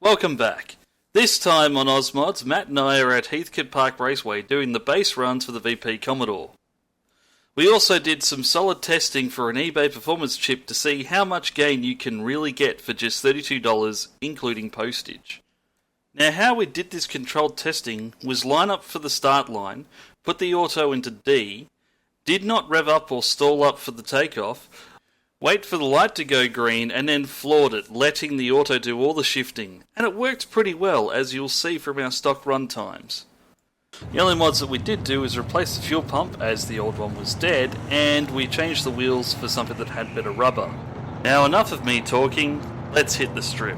Welcome back. This time on AUSMODS, Matt and I are at Heathcote Park Raceway doing the base runs for the VP Commodore. We also did some solid testing for an eBay performance chip to see how much gain you can really get for just $32, including postage. Now, how we did this controlled testing was line up for the start line, put the auto into D, did not rev up or stall up for the takeoff, wait for the light to go green, and then floored it, letting the auto do all the shifting. And it worked pretty well, as you'll see from our stock run times. The only mods that we did do is replace the fuel pump, as the old one was dead, and we changed the wheels for something that had better rubber. Now, enough of me talking, let's hit the strip.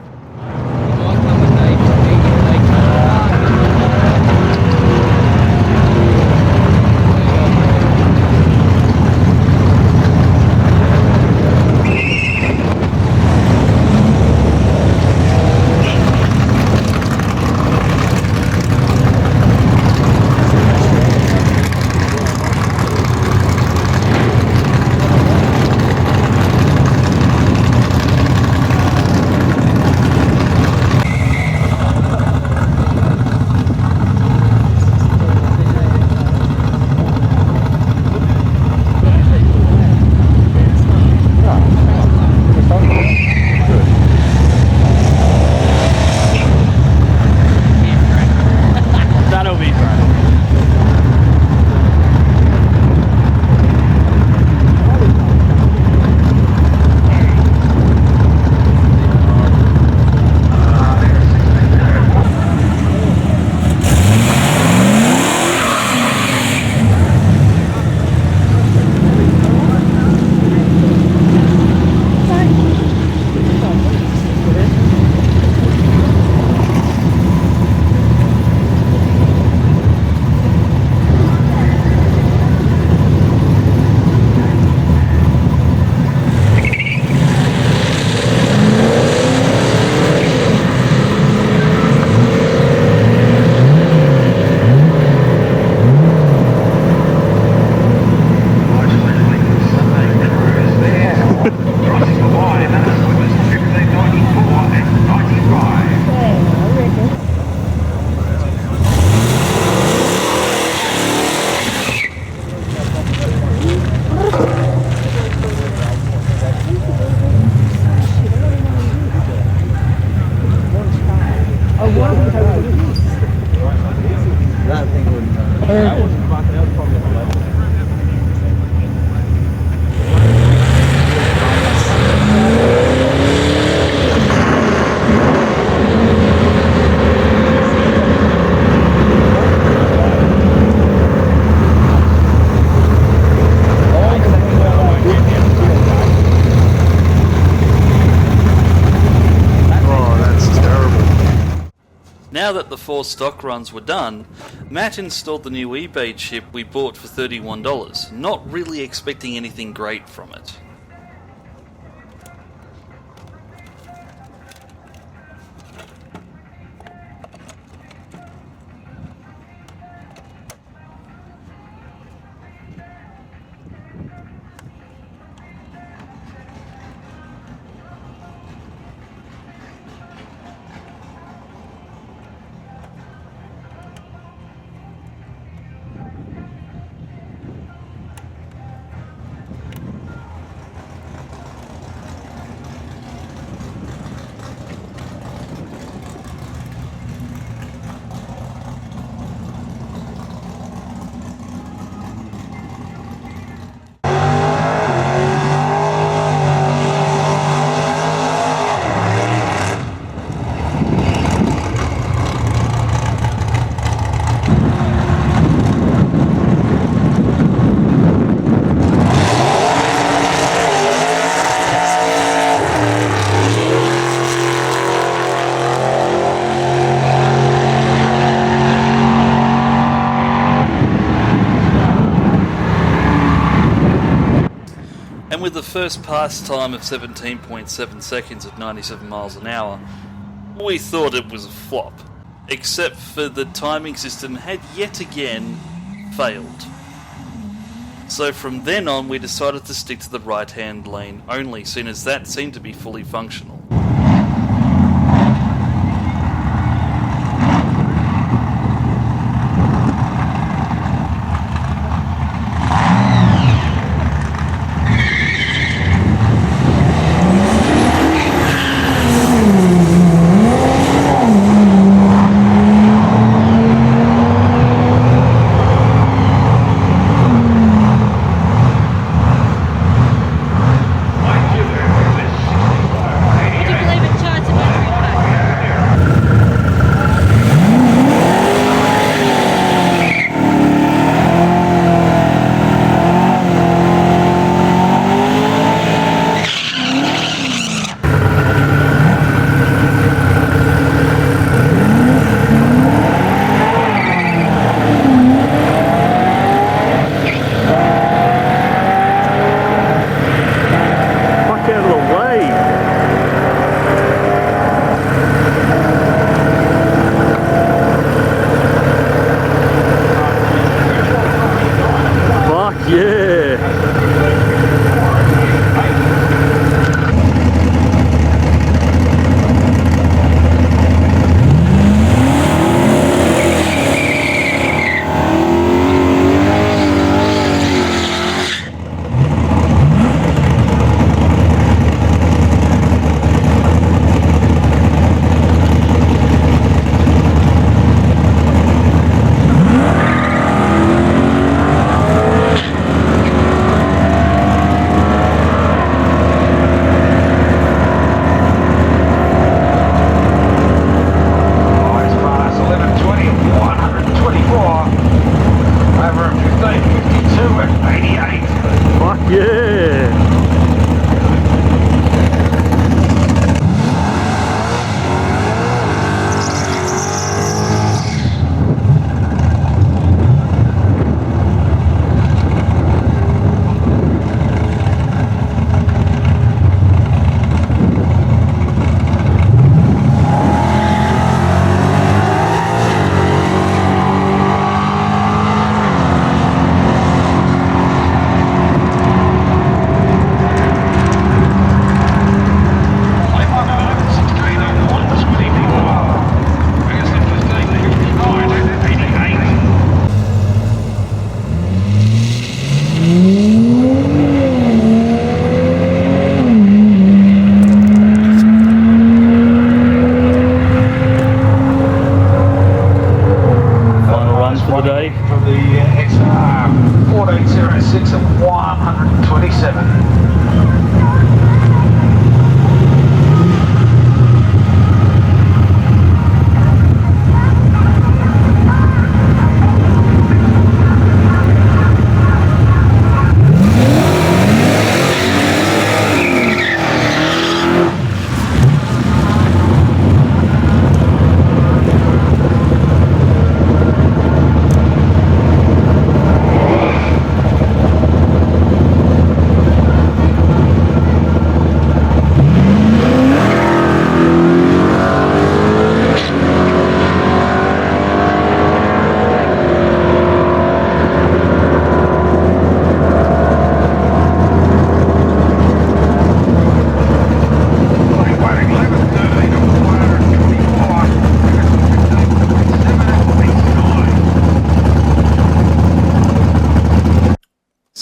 Now that the 4 stock runs were done, Matt installed the new eBay chip we bought for $31, not really expecting anything great from it. And with the first pass time of 17.7 seconds at 97 miles an hour, we thought it was a flop, except for the timing system had yet again failed. So from then on we decided to stick to the right hand lane only, seeing as that seemed to be fully functional.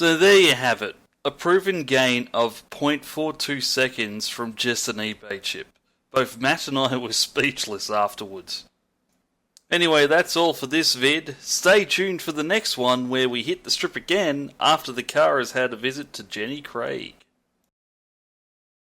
So there you have it. A proven gain of 0.42 seconds from just an eBay chip. Both Matt and I were speechless afterwards. Anyway, that's all for this vid. Stay tuned for the next one where we hit the strip again after the car has had a visit to Jenny Craig.